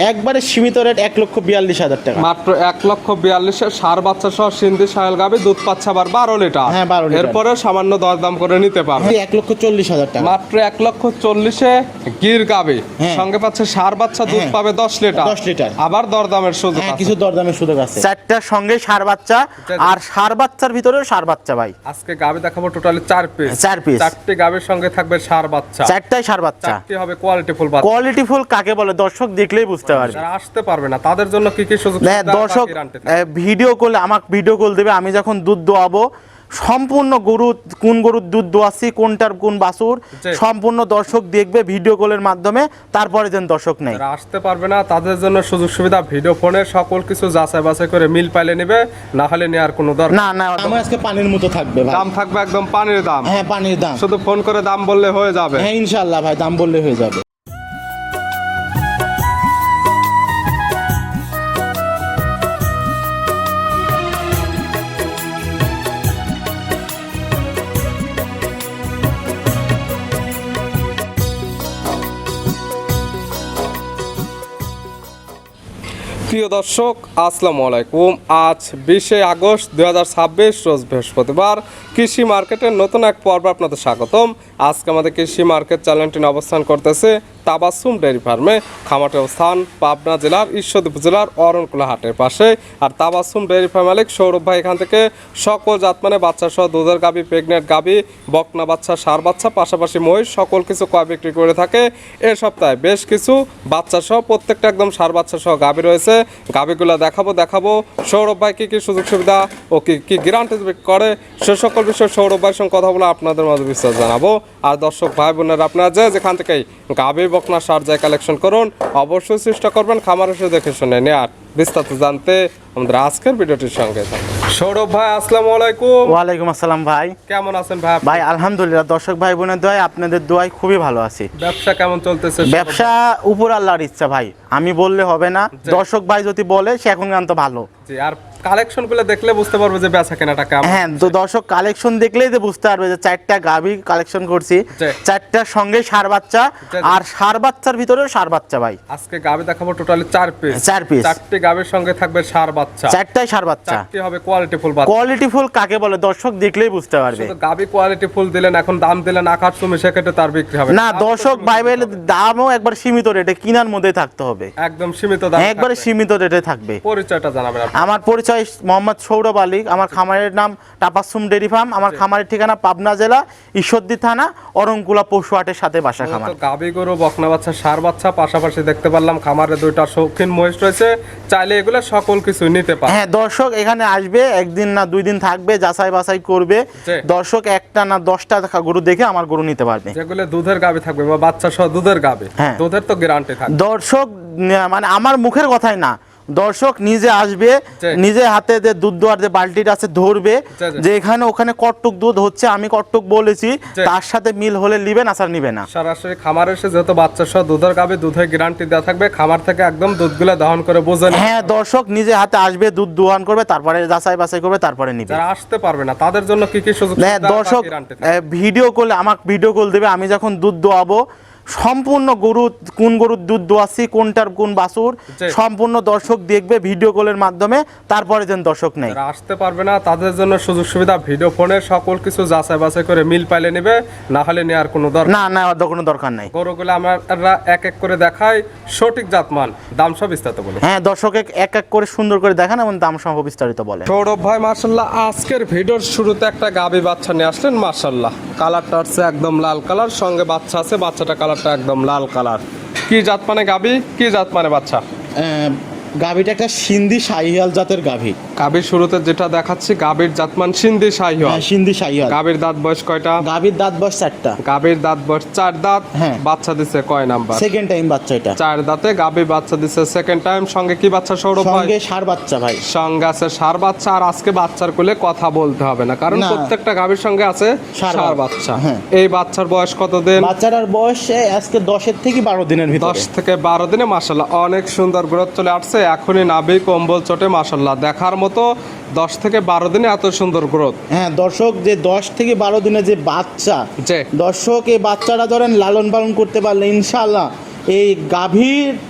একবারে সীমিত রেট 1,42,000 টাকা। মাত্র 1,42,000 ষাঁড় বাচ্চা সহ সিন্ধি শাহিওয়াল গাভী, দুধ পাচ্ছে আবার 12 লিটার। হ্যাঁ 12 লিটার। এরপরে সামান্য দরদাম করে নিতে পারবে। 1,40,000 টাকা। মাত্র 1,40,000 গির গাভী, সঙ্গে পাচ্ছে ষাঁড় বাচ্চা, দুধ পাবে 10 লিটার। 10 লিটার। আবার দরদামের সুযোগ হ্যাঁ আছে। কিছু দরদামের সুযোগ আছে। চারটার সঙ্গে ষাঁড় বাচ্চা, আর ষাঁড় বাচ্চার ভিতরেও ষাঁড় বাচ্চা ভাই। আজকে গাভী দেখাবো টোটালি 4 পিস। 4 পিস। 4টি গাভীর সঙ্গে থাকবে ষাঁড় বাচ্চা। 4টাই ষাঁড় বাচ্চা। 4টি হবে কোয়ালিটি ফুল বাচ্চা। কোয়ালিটি ফুল কাকে বলে দর্শক দেখলেই বুঝতে পারবে। যারা আসতে পারবে না তাদের জন্য কি কি সুযোগ হ্যাঁ দর্শক ভিডিও কল, আমাকে ভিডিও কল দেবে, আমি যখন দুধ দোয়াবো সম্পূর্ণ গরু, কোন গরুর দুধ দোয়াচ্ছি, কোনটার কোন বাছুর, সম্পূর্ণ দর্শক দেখবে ভিডিও কলের মাধ্যমে। তারপরে যেন দর্শক নেই, যারা আসতে পারবে না তাদের জন্য সুযোগ সুবিধা ভিডিও ফোনে সকল কিছু যাচাই বাছাই করে মিল পাইলে নেবে, না হলে নেওয়ার কোনো দরকার না। না আমার আজকে পানির মতো থাকবে ভাই। দাম থাকবে একদম পানির দাম। হ্যাঁ পানির দাম। শুধু ফোন করে দাম বললে হয়ে যাবে। হ্যাঁ ইনশাআল্লাহ ভাই, দাম বললে হয়ে যাবে। প্রিয় দর্শক আসসালামু আলাইকুম। আজ 20 আগস্ট 2026 রোজ বৃহস্পতিবার। কৃষি মার্কেটের নতুন এক পর্ব আপনাদের স্বাগতম। আজকে আমাদের কৃষি মার্কেট চ্যানেলটি অবস্থান করতেছে তাবাসসুম ডেয়ারি ফার্মে। খামারটির অবস্থান পাবনা জেলার ঈশ্বরদী উপজেলার অরণকুলা হাটের পাশে। আর তাবাসসুম ডেয়ারি ফার্ম মালিক সৌরভ ভাই এখান থেকে সকল জাতমানে বাচ্চা সহ দুধের গাভী, প্রেগনেন্ট গাভী, বকনা বাচ্চা, ষাঁড় বাচ্চা, পাশাপাশি মহিষ সকল কিছু ক্রয় বিক্রি করে থাকে। এ সপ্তাহে বেশ কিছু বাচ্চা সহ প্রত্যেকটা একদম ষাঁড় বাচ্চা সহ গাভী রয়েছে। গাভীগুলো দেখাবো সৌরভ ভাই কি কি সুযোগ সুবিধা ও কি কি গ্যারান্টি করে সে সকল বিষয়ে সৌরভ ভাইয়ের সঙ্গে কথা বলে আপনাদের মাঝে বিস্তার জানাবো। আর দর্শক ভাই বোনেরা আপনারা যেখান থেকেই গাভী, বকনা, ষাঁড় যায় কালেকশন করুন, অবশ্যই চেষ্টা করবেন খামার এসে দেখে শুনে নেয়ার। বিস্তারিত জানতে আমাদের আজকের ভিডিওটির সঙ্গে সৌরভ ভাই আসসালামু আলাইকুম। ওয়ালাইকুম আসসালাম ভাই, কেমন আছেন ভাই? ভাই আলহামদুলিল্লাহ, দর্শক ভাই বোনের দোয়ায়, আপনাদের দোয়ায় খুবই ভালো আছি। ব্যবসা কেমন চলতেছে? ব্যবসা উপর আল্লাহর ইচ্ছা ভাই, আমি বললে হবে না, দর্শক ভাই যদি বলে সে এখন গান তো ভালো। আর কালেকশন গুলো দেখলে বুঝতে পারবে যে বেচা কেনাটা কেমন। হ্যাঁ তো দর্শক কালেকশন দেখলেই যে বুঝতে পারবে যে 4টা গাভী কালেকশন করছি, 4টার সঙ্গে ষাঁড় বাচ্চা, আর ষাঁড় বাচ্চার ভিতরেও ষাঁড় বাচ্চা ভাই। আজকে গাভী দেখাবো টোটালি 4 পিস। 4 পিস। 4টি গাভীর সঙ্গে থাকবে ষাঁড় বাচ্চা। 4টাই ষাঁড় বাচ্চা। 4টি হবে কোয়ালিটি ফুল বাচ্চা। কোয়ালিটি ফুল কাকে বলে দর্শক দেখলেই বুঝতে পারবে। শুধু গাভী কোয়ালিটি ফুল দিলেন, এখন দাম দিলেন আকাশ চুমে, সেক্ষেত্রে তার বিক্রি হবে না। দর্শক ভাই বলে দামও একবার সীমিত রেটে, কিনার মধ্যেই থাকতে হবে, একদম সীমিত দাম, একবারে সীমিত রেটে থাকবে। পরিচয়টা জানাবেন আপনি? আমার পরিচয় মোহাম্মদ সৌরভ আলী, আমার খামারের নাম তাবাসসুম ডেয়ারি ফার্ম, আমার খামারের ঠিকানা পাবনা জেলা ঈশ্বরদী থানা অরণকুলা পশু হাটের সাথে বাসা খামার। গাভী, গরু, বকনা বাচ্চা, ষাঁড় বাচ্চা, পাশাপাশি দেখতে পারলাম খামারে 2টা শৌখিন মহিষ রয়েছে, চাইলে এগুলো সকল কিছু নিতে পারে। হ্যাঁ দর্শক এখানে আসবে, একদিন না 2 দিন থাকবে, যাচাই বাছাই করবে। দর্শক একটা না 10টা গরু দেখে আমার গরু নিতে পারবে। যেগুলো দুধের গাভী থাকবে বা বাচ্চা সহ দুধের গাভী, দুধের তো গ্যারান্টি থাকবে। দর্শক মানে আমার মুখের কথাই না, দর্শক নিজে আসবে, নিজে হাতে যে দুধ দোয়ার যে বালতিটা আছে ধরবে, যে এখানে ওখানে কটটুক দুধ হচ্ছে, আমি কটটুক বলেছি, তার সাথে মিল হলে নিবেন, আসার নিবে না। সরাসরি খামারে এসে যেহেতু বাচ্চা সহ দুধের গাভী, দুধের গ্যারান্টি দেওয়া থাকবে, খামার থেকে একদম দুধগুলো দহন করে বোঝেন। হ্যাঁ দর্শক নিজে হাতে আসবে, দুধ দোহন করবে, তারপরে যাচাই বাছাই করবে, তারপরে নিবে। যারা আসতে পারবে না তাদের জন্য কি কি সুযোগ? হ্যাঁ দর্শক ভিডিও কল, আমাকে ভিডিও কল দেবে, আমি যখন দুধ দোয়াবো সম্পূর্ণ গরু, কোন গরুর দুধ দোয়াচ্ছি, কোনটার কোন বাছুর, সম্পূর্ণ দর্শক দেখবে ভিডিও কলের মাধ্যমে। তারপরে যেন দর্শক নেই, আসতে পারবে না তাদের জন্য সুযোগ সুবিধা ভিডিও ফোনে সকল কিছু যাচাই বাছাই করে মিল পাইলে নেবে, না হলে নেওয়ার কোনো দরকার না, কোনো দরকার নাই। গরুগুলো আমরা এক এক করে দেখাই, সঠিক জাতমান, দাম সব বিস্তারিত বলে। হ্যাঁ দর্শক এক এক করে সুন্দর করে দেখান এবং দাম সহ বিস্তারিত বলে। সৌরভ ভাই মাশাআল্লাহ আজকের ভিডিওর শুরুতে একটা গাভী বাচ্চা নিয়ে আসলেন, মাশাআল্লাহ কালারটা হচ্ছে একদম লাল কালার, সঙ্গে বাচ্চা আছে, বাচ্চাটা কালারটা একদম লাল কালার। কি জাত মানে গাভী, কি জাত মানে বাচ্চা? গাভীটা একটা সিন্ধি শাহিওয়াল জাতের গাভী। গাভীর শুরুতে যেটা দেখাচ্ছি গাভীর জাতমান সিন্ধি শাহিওয়াল। সিন্ধি শাহিওয়াল। গাভীর দাঁত বয়স কয়টা? গাভীর দাঁত বয়স 4টা। গাভীর দাঁত বয়স 4 দাঁত। বাচ্চা দিছে কয় নাম্বার? সেকেন্ড টাইম বাচ্চা এটা। 4 দাঁতে গাভী বাচ্চা দিছে সেকেন্ড টাইম। সঙ্গে কি বাচ্চা সৌরভ ভাই? সঙ্গে ষাঁড় বাচ্চা ভাই। সঙ্গে আছে ষাঁড় বাচ্চা। আর আজকে বাচ্চার কোলে কথা বলতে হবে না, কারণ প্রত্যেকটা গাভীর সঙ্গে আছে ষাঁড় বাচ্চা। এই বাচ্চার বয়স কত দিন? বাচ্চাটার বয়স আজকে 10 থেকে 12 দিনের ভিতরে। 10 থেকে 12 দিনে মাশাআল্লাহ অনেক সুন্দর গ্রোথ চলে আসছে। এখনই নাভি কম্বল চটে মাশাআল্লাহ দেখার মতো। 10 থেকে 12 দিনে এত সুন্দর গ্রোথ। হ্যাঁ দর্শক যে 10 থেকে 12 দিনে যে বাচ্চা, দর্শক এই বাচ্চাটা ধরেন লালন পালন করতে পারলে ইনশাআল্লাহ এই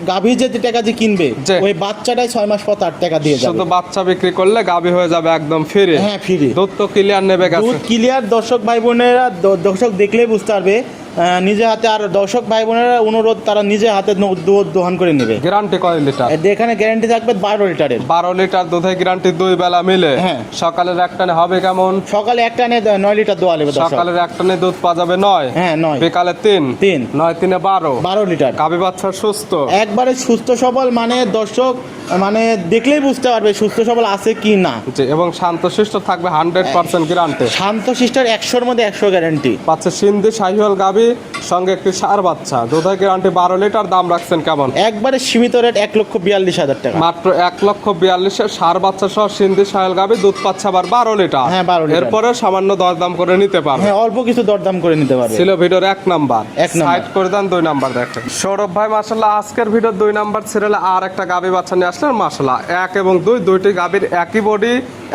গাভী যে টাকা যে কিনবে জি। ওই বাচ্চাটাই 6 মাস পর 8 টাকা দিয়ে যাবে। শুধু বাচ্চা বিক্রি করলে গাভী হয়ে যাবে একদম ফ্রি। হ্যাঁ ফ্রি। দুধ তো ক্লিয়ার নেবে গেছে। দুধ ক্লিয়ার, দর্শক ভাই বোনেরা দর্শক দেখলেই বুঝতে পারবে নিজে হাতে। আর দর্শক ভাই বোনেরা অনুরোধ, তারা নিজে হাতে দুধ দহন করে নেবে। গ্যারান্টি কয় লিটার? এখানে গ্যারান্টি থাকবে 12 লিটারের। 12 লিটার দুধে গ্যারান্টি 2 বেলা মিলে। হ্যাঁ। সকালের এক টানে হবে কেমন? সকালে এক টানে 9 লিটার দোয়া নেবে দর্শক। সকালের এক টানে দুধ পাওয়া যাবে 9। হ্যাঁ 9। বিকালে 3। 9 3 12 লিটার। গাভী বাচ্চা সুস্থ, একবারে সুস্থ সবল, মানে দর্শক মানে দেখলেই বুঝতে পারবে সুস্থ সবল আছে কি না। জি, এবং শান্তশিষ্ট থাকবে 100% গ্যারান্টি। শান্ত শিষ্টার 100-র মধ্যে 100 গ্যারান্টি পাচ্ছে সিন্ধি শাহিওয়াল গাভী, সঙ্গে একটি ষাঁড় বাচ্চা, দুধের গ্যারান্টি 12 লিটার। দাম রাখছেন কেমন? একবারে সীমিত রেট 1,42,000 টাকা। মাত্র 1,42,000 ষাঁড় বাচ্চা সহ সিন্ধি শাহিওয়াল গাভী, দুধ পাচ্ছে আবার 12 লিটার। হ্যাঁ 12 লিটার। এরপরে সামান্য দরদাম করে নিতে পারবে। হ্যাঁ অল্প কিছু দরদাম করে নিতে পারবে। ছিল ভিডিওর 1 নাম্বার। এক নাম্বার। সাইড করে দেন 2 নাম্বার দেখেন। সৌরভ ভাই মাশাআল্লাহ আজকের ভিডিওর 2 নাম্বার সিরিয়ালে আর একটা গাভী বাচ্চা নিয়ে আসলেন। মাশাআল্লাহ 1 এবং 2 দুইটি গাভীর একই বডি,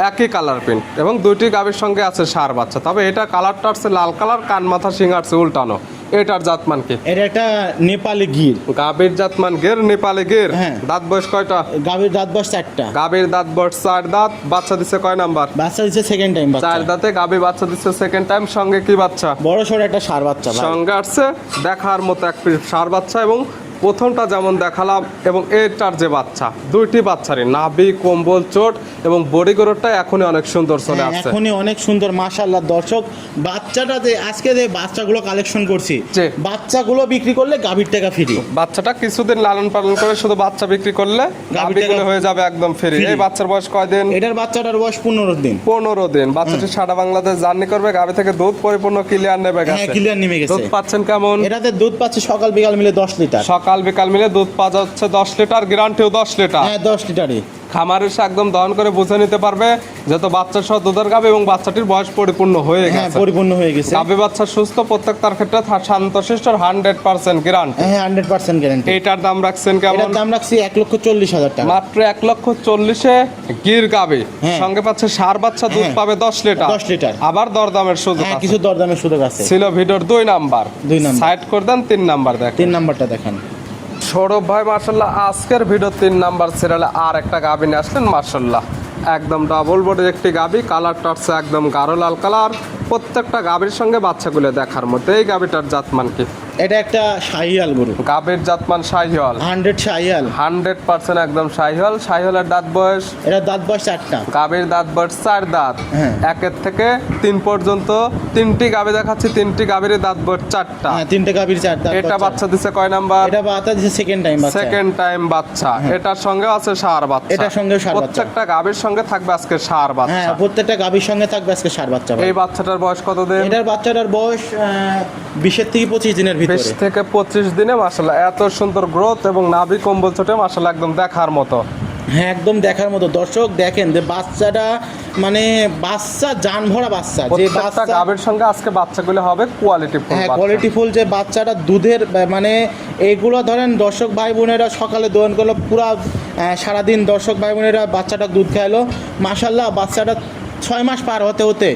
একই কালার প্রিন্ট, এবং দুইটি গাভীর সঙ্গে আছে ষাঁড় বাচ্চা। তবে এটা কালারটা হচ্ছে লাল কালার, কান মাথা শিং আছে উল্টানো। এটার জাতমান কি? এটা একটা নেপালি গির। গাভীর জাতমান গের, নেপালি গের। হ্যাঁ। দাঁত বয়স কয়টা? গাভীর দাঁত বয়স 4টা। গাভীর দাঁত বয়স 4 দাঁত। বাচ্চা দিচ্ছে কয় নাম্বার? বাচ্চা দিচ্ছে সেকেন্ড টাইম বাচ্চা। 4 দাঁতে গাভী বাচ্চা দিচ্ছে সেকেন্ড টাইম। সঙ্গে কি বাচ্চা? বড় সড় একটা ষাঁড় বাচ্চা ভাই। সঙ্গে আসছে দেখার মতো এক পিস ষাঁড় বাচ্চা, এবং প্রথমটা যেমন দেখালাম এবং এটার যে বাচ্চা, দুইটি বাচ্চারই নাভি, কম্বল, চোট এবং বডি গড়টা এখনই অনেক সুন্দর চলে হ্যাঁ, আসছে। এখনই অনেক সুন্দর মাশাআল্লাহ। দর্শক বাচ্চাটা যে আজকে যে বাচ্চাগুলো কালেকশন করছি, জি। বাচ্চাগুলো বিক্রি করলে গাভীর টাকা ফ্রি। বাচ্চাটা কিছুদিন লালন পালন করে শুধু বাচ্চা বিক্রি করলে গাভীগুলো হয়ে যাবে একদম ফ্রি। Free। এই বাচ্চার বয়স কয়দিন? এটার বাচ্চাটার বয়স 15 দিন। 15 দিন। বাচ্চাটি সারা বাংলাদেশ জার্নি করবে, গাভী থেকে দুধ পরিপূর্ণ ক্লিয়ার নেবে হ্যাঁ গেছে। ক্লিয়ার নেমে গেছে। দুধ পাচ্ছেন কেমন? এটাতে দুধ পাচ্ছে সকাল বিকাল মিলে 10 লিটার। সকাল বিকাল মিলে দুধ পাওয়া যাচ্ছে 10 লিটার, গ্যারান্টিও 10 লিটার। হ্যাঁ 10 লিটারই। খামারে এসে একদম দহন করে বুঝে নিতে পারবে যেহেতু বাচ্চা সহ দুধের গাভী, এবং বাচ্চাটির বয়স পরিপূর্ণ হয়ে হ্যাঁ গেছে। পরিপূর্ণ হয়ে গেছে। গাভী বাচ্চা সুস্থ, প্রত্যেকটার ক্ষেত্রে শান্তশিষ্ট 100% গ্যারান্টি। হ্যাঁ 100% গ্যারান্টি। এইটার দাম রাখছেন কেমন? এটার দাম রাখছি 1,40,000 টাকা। মাত্র 1,40,000 গির গাভী, হ্যাঁ। সঙ্গে পাচ্ছে ষাঁড় বাচ্চা, দুধ হ্যাঁ। পাবে 10 লিটার। 10 লিটার। আবার দরদামের সুযোগ হ্যাঁ আছে। কিছু দরদামের সুযোগ আছে। ছিল ভিডিওর 2 নাম্বার। 2 নাম্বার। সাইড করে দেন 3 নাম্বার দেখ। 3 নাম্বারটা দেখান। সৌরভ ভাই মার্শাল্লাহ আজকের ভিডিও 3 নাম্বার সিরিয়ালে আর একটা গাভী নিয়ে আসলেন। মার্শাল্লাহ একদম ডাবল বডির একটি গাভী, কালারটা হচ্ছে একদম গাঢ় লাল কালার। প্রত্যেকটা গাভীর সঙ্গে বাচ্চাগুলো দেখার মতো। এই গাভীটার জাতমান কি? এটা একটা শাহিয়াল গরু। গাভীর জাতমান শাহিওয়াল। 100 শাহিয়াল। 100% একদম শাহিওয়াল। শাহিওয়ালের দাঁত বয়স? এটা দাঁত বয়স 4টা। গাভীর দাঁত বয়স 4 দাঁত। হ্যাঁ। 1 থেকে 3 পর্যন্ত 3টি গাভী দেখাচ্ছি। 3টি গাভীর দাঁত বয়স 4টা। হ্যাঁ 3টে গাভীর 4 দাঁত। এটা বাচ্চা দিছে কয় নাম্বার? এটা বাচ্চা দিছে সেকেন্ড টাইম বাচ্চা। সেকেন্ড টাইম বাচ্চা। এটার সঙ্গে আছে ষাঁড় বাচ্চা। এটার সঙ্গেও ষাঁড় বাচ্চা। প্রত্যেকটা গাভীর সঙ্গে থাকবে আজকে ষাঁড় হ্যাঁ বাচ্চা। প্রত্যেকটা গাভীর সঙ্গে থাকবে আজকে ষাঁড় বাচ্চা ভাই। এই বাচ্চাটার বয়স কত দিন? এটার বাচ্চাটার বয়স 20 থেকে 25 দিনের 20 ভিতরে। থেকে 25 দিনে মাশাআল্লাহ এত সুন্দর গ্রোথ এবং নাভি কম্বল ছোটে মাশাআল্লাহ একদম দেখার মতো। হ্যাঁ একদম দেখার মতো। দর্শক দেখেন যে বাচ্চাটা মানে বাচ্চা জান ভরা বাচ্চা। যে প্রত্যেকটা বাচ্চা গাভীর সঙ্গে আজকে বাচ্চাগুলো হবে কোয়ালিটি ফুল। হ্যাঁ কোয়ালিটি ফুল। যে বাচ্চাটা দুধের মানে এইগুলো ধরেন দর্শক ভাই বোনেরা সকালে দোহন করলো, পুরা সারাদিন দর্শক ভাই বোনেরা বাচ্চাটা দুধ খাইলো। মাশাআল্লাহ বাচ্চাটা 6 মাস পার হতে হতে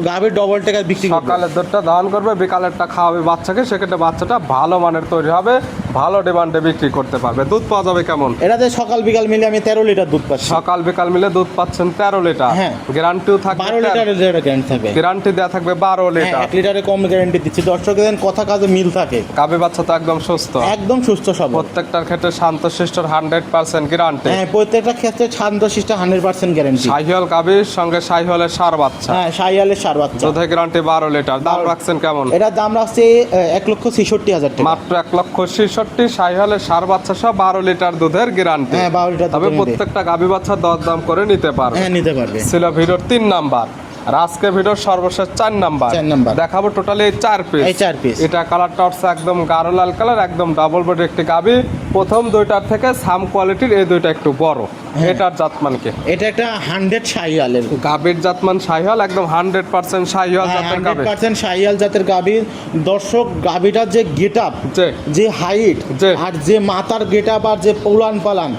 গাভীর ডবল টাকা বিক্রি করবে। সকালের দুধটা দান করবে, বিকালেরটা খাওয়াবে বাচ্চাকে, সেক্ষেত্রে বাচ্চাটা ভালো মানের তৈরি হবে, ভালো ডিমান্ডে বিক্রি করতে পারবে। দুধ পাওয়া যাবে কেমন? এটাতে সকাল বিকাল মিলে আমি 13 লিটার দুধ পাচ্ছি। সকাল বিকাল মিলে দুধ পাচ্ছেন 13 লিটার। হ্যাঁ। গ্যারান্টিও থাকবে 12 লিটারের গ্যারান্টি থাকবে। গ্যারান্টি দেওয়া থাকবে 12 হ্যাঁ লিটার। 1 লিটারে কম গ্যারান্টি দিচ্ছি। দর্শকদের কথা কাজে মিল থাকে। গাভী বাচ্চা তো একদম সুস্থ, একদম সুস্থ সবল। প্রত্যেকটার ক্ষেত্রে শান্তশিষ্টর 100% গ্যারান্টি। হ্যাঁ প্রত্যেকটা ক্ষেত্রে শান্তশিষ্ট 100% গ্যারান্টি। শাহিওয়াল গাভীর সঙ্গে শাহিওয়ালের ষাঁড় বাচ্চা, হ্যাঁ শাহিয়ালের ষাঁড় বাচ্চা। দুধে গ্যারান্টি 12 লিটার। দাম রাখছেন কেমন? এটার দাম রাখছে 1,66,000 টাকা। মাত্র 1,66,000 শাহিওয়ালের ষাঁড় বাচ্চা সহ 12 লিটার দুধের গ্যারান্টি। হ্যাঁ 12 লিটার তবে দুধের মধ্যে। প্রত্যেকটা গাভী বাচ্চা দরদাম করে নিতে পারবে। হ্যাঁ নিতে পারবে। ছিল ভিডিওর 3 নাম্বার। আর আজকে ভিডিওর সর্বশেষ 4 নাম্বার 4 নাম্বার দেখাবো। Totally 4 piece. এই 4 পিস। এটা কালারটা হচ্ছে একদম গাঢ় লাল কালার, একদম ডাবল বডি একটি গাভী, প্রথম দুইটার থেকে সাম কোয়ালিটির এই দুইটা একটু বড়। এটার জাতমান কি? এটা একটা 100 শাহিওয়ালের গাভীর জাতমান শাহিওয়াল, একদম 100% শাহিওয়াল জাতের গাভী। 100% শাহিওয়াল জাতের গাভী। দর্শক গাভীটার যে গেটআপ, যে হাইট আর যে মাথার গেটআপ আর যে পোলান পালান,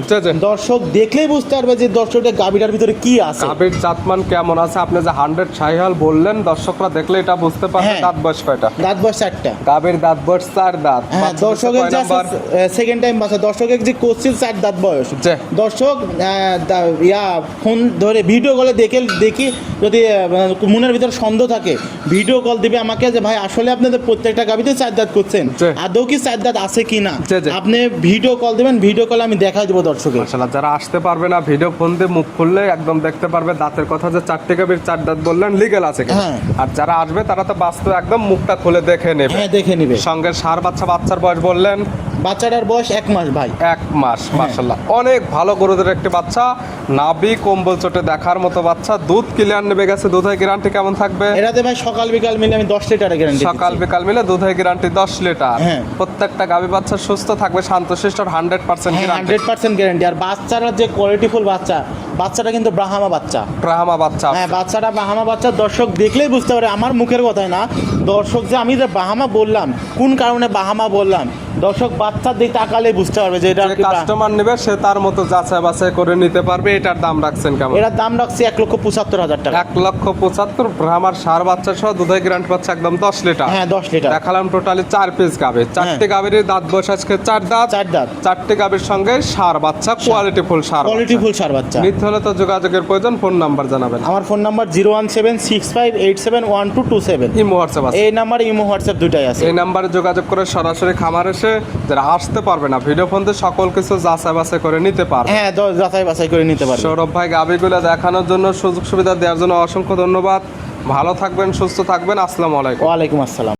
দর্শক দেখলেই বুঝতে পারবে যে দর্শকের গাভীটার ভিতরে কি আছে, গাভীর জাতমান কেমন আছে। আপনি যে 100 শাহিওয়াল বললেন, দর্শকরা দেখলে এটা বুঝতে পারবে। দাঁত বয়স কয়টা? দাঁত বয়স 4টা। গাভীর দাঁত বয়স 4 দাঁত। দর্শকের যে সেকেন্ড টাইম বাচ্চা, দর্শকের যে কোশ্চিন 4 দাঁত বয়স। দর্শক ফোন ধরে ভিডিও কলে দেখি যদি মনের ভিতরে সন্দেহ থাকে, ভিডিও কল দিবে আমাকে যে ভাই আসলে আপনাদের প্রত্যেকটা গাভীতে 4 দাঁত করছেন, আদৌ কি 4 দাঁত আছে কিনা। আপনি ভিডিও কল দিবেন, ভিডিও কলে আমি দেখাই দেবো দর্শকের। মাশাআল্লাহ, যারা আসতে পারবে না ভিডিও ফোন দিয়ে মুখ খুললে একদম দেখতে পারবে দাঁতের কথা। যে 4টে গাভীর 4 দাঁত বললেন, লিগ্যাল আছে কিনা। আর যারা আসবে তারা তো বাস্তবে একদম মুখটা খুলে দেখে নেবে। দেখে নেবে। সঙ্গে ষাঁড় বাচ্চা, বাচ্চার বয়স বললেন? বাচ্চাটার বয়স 1 মাস ভাই। 1 মাস। মাশাআল্লাহ, অনেক ভালো গরুদের একটি বাচ্চা। নাভি কম্বল চটে দেখার মতো বাচ্চা। দুধ ক্লিয়ার নেবে গেছে। দুধের গ্যারান্টি কেমন থাকবে? এটাতে ভাই সকাল বিকাল মিলে আমি 10 লিটারের গ্যারান্টি। সকাল বিকাল মিলে দুধের গ্যারান্টি 10 লিটার। প্রত্যেকটা গাভী বাচ্চা সুস্থ থাকবে, শান্তশিষ্ট, 100% গ্যারান্টি। 100% গ্যারান্টি। আর বাচ্চারা যে কোয়ালিটিফুল বাচ্চা, বাচ্চাটা কিন্তু ব্রাহ্মা বাচ্চা। ব্রাহ্মা বাচ্চা। বাচ্চাটা ব্রাহ্মা বাচ্চা। দর্শক দেখলেই বুঝতে পারে, আমার মুখের কথাই না। দর্শক যে আমি যে ব্রাহ্মা বললাম, কোন কারণে ব্রাহ্মা বললাম, দর্শক বাচ্চার দিকে তাকালে বুঝতে পারবে যে এটা কাস্টমার নেবে সে তার মতো যাচাই বাছাই করে নিতে পারবে। এটার দাম রাখছেন কেমন? এটার দাম রাখছি 1,75,000 টাকা। 1,75,000। ব্রাহ্মার ষাঁড় বাচ্চা সহ দুধের গ্যারান্টি পাচ্ছে একদম 10 লিটার। 10 লিটার। দেখালাম টোটালি 4 পিস গাভী। 4টে গাভীর দাঁত বয়স আজকে 4 দাঁত। 4টে গাভীর সঙ্গে ষাঁড় বাচ্চা, কোয়ালিটিফুল ষাঁড় বাচ্চা। নিতে হলে তো যোগাযোগের প্রয়োজন। ফোন নাম্বার জানাবেন। আমার ফোন নাম্বার 01765871227। ইমো হোয়াটসঅ্যাপ আছে? এই নাম্বারে ইমো হোয়াটসঅ্যাপ দুটাই আছে। এই নাম্বারে যোগাযোগ করে সরাসরি খামার এসে, যারা আসতে পারবে না ভিডিও ফোন দিয়ে সকল কিছু যাচাই বাছাই করে নিতে পারবে। যাচাই বাছাই করে নিতে পারবে। সৌরভ ভাই গাভীগুলো দেখানোর জন্য, সুযোগ সুবিধা দেওয়ার জন্য অসংখ্য ধন্যবাদ। ভালো থাকবেন, সুস্থ থাকবেন। আসসালামু আলাইকুম। ওয়ালাইকুম আসসালাম।